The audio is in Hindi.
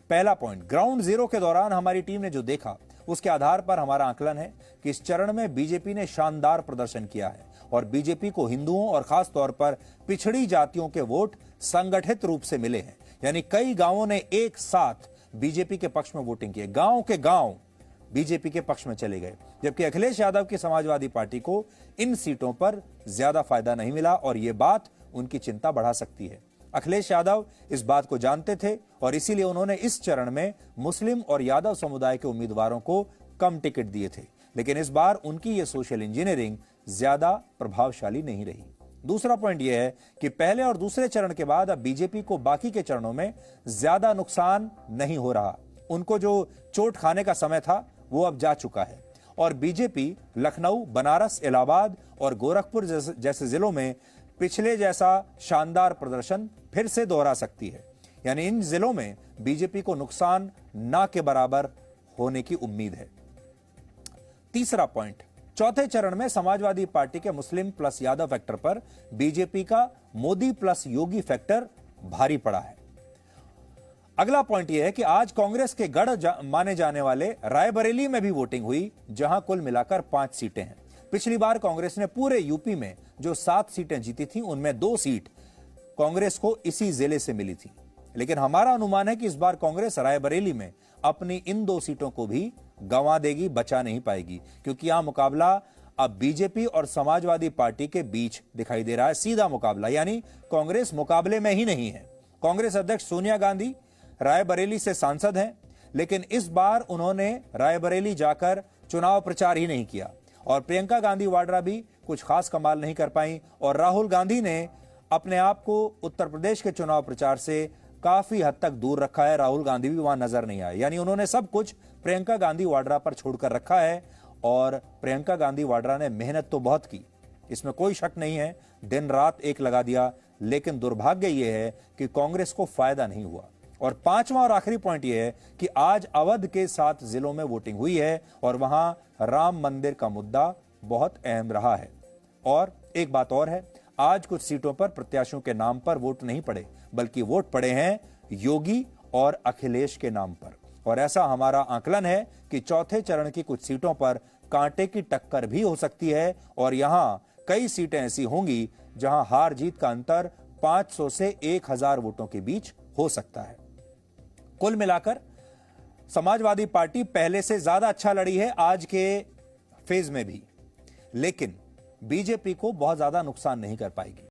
पहला पॉइंट, ग्राउंड जीरो के दौरान हमारी टीम ने जो देखा उसके आधार पर हमारा आकलन है कि इस चरण में बीजेपी ने शानदार प्रदर्शन किया है और बीजेपी को हिंदुओं और खास तौर पर पिछड़ी जातियों के वोट संगठित रूप से मिले हैं। यानी कई गांवों ने एक साथ बीजेपी के पक्ष में वोटिंग की, गांव के गांव बीजेपी के पक्ष में चले गए, जबकि अखिलेश यादव की समाजवादी पार्टी को इन सीटों पर ज्यादा फायदा नहीं मिला और यह बात उनकी चिंता बढ़ा सकती है। अखिलेश यादव इस बात को जानते थे और इसीलिए उन्होंने इस चरण में मुस्लिम और यादव समुदाय के उम्मीदवारों को कम टिकट दिए थे, लेकिन इस बार उनकी यह सोशल इंजीनियरिंग ज्यादा प्रभावशाली नहीं रही। दूसरा पॉइंट यह है कि पहले और दूसरे चरण के बाद अब बीजेपी को बाकी के चरणों में ज्यादा नुकसान नहीं हो रहा। उनको जो चोट खाने का समय था वो अब जा चुका है और बीजेपी लखनऊ, बनारस, इलाहाबाद और गोरखपुर जैसे जिलों में पिछले जैसा शानदार प्रदर्शन फिर से दोहरा सकती है। यानी इन जिलों में बीजेपी को नुकसान ना के बराबर होने की उम्मीद है। तीसरा पॉइंट, चौथे चरण में समाजवादी पार्टी के मुस्लिम प्लस यादव फैक्टर पर बीजेपी का मोदी प्लस योगी फैक्टर भारी पड़ा है। अगला पॉइंट यह है कि आज कांग्रेस के गढ़ माने जाने वाले रायबरेली में भी वोटिंग हुई, जहां कुल मिलाकर 5 सीटें हैं। पिछली बार कांग्रेस ने पूरे यूपी में जो 7 सीटें जीती थी उनमें 2 सीट कांग्रेस को इसी जिले से मिली थी, लेकिन हमारा अनुमान है कि इस बार कांग्रेस रायबरेली में अपनी इन 2 सीटों को भी गंवा देगी, बचा नहीं पाएगी, क्योंकि यहां मुकाबला अब बीजेपी और समाजवादी पार्टी के बीच दिखाई दे रहा है। सीधा मुकाबला, यानी कांग्रेस मुकाबले में ही नहीं है। कांग्रेस अध्यक्ष सोनिया गांधी रायबरेली से सांसद हैं, लेकिन इस बार उन्होंने रायबरेली जाकर चुनाव प्रचार ही नहीं किया और प्रियंका गांधी वाड्रा भी कुछ खास कमाल नहीं कर पाई और राहुल गांधी ने अपने आप को उत्तर प्रदेश के चुनाव प्रचार से काफी हद तक दूर रखा है। राहुल गांधी भी वहां नजर नहीं आए, यानी उन्होंने सब कुछ प्रियंका गांधी वाड्रा पर छोड़कर रखा है और प्रियंका गांधी वाड्रा ने मेहनत तो बहुत की, इसमें कोई शक नहीं है, दिन रात एक लगा दिया, लेकिन दुर्भाग्य यह है कि कांग्रेस को फायदा नहीं हुआ। और पांचवा और आखिरी पॉइंट यह है कि आज अवध के 7 जिलों में वोटिंग हुई है और वहां राम मंदिर का मुद्दा बहुत अहम रहा है। और एक बात और है, आज कुछ सीटों पर प्रत्याशियों के नाम पर वोट नहीं पड़े, बल्कि वोट पड़े हैं योगी और अखिलेश के नाम पर। और ऐसा हमारा आकलन है कि चौथे चरण की कुछ सीटों पर कांटे की टक्कर भी हो सकती है और यहां कई सीटें ऐसी होंगी जहां हार जीत का अंतर 500 से 1000 वोटों के बीच हो सकता है। कुल मिलाकर समाजवादी पार्टी पहले से ज्यादा अच्छा लड़ी है आज के फेज में भी, लेकिन बीजेपी को बहुत ज्यादा नुकसान नहीं कर पाएगी।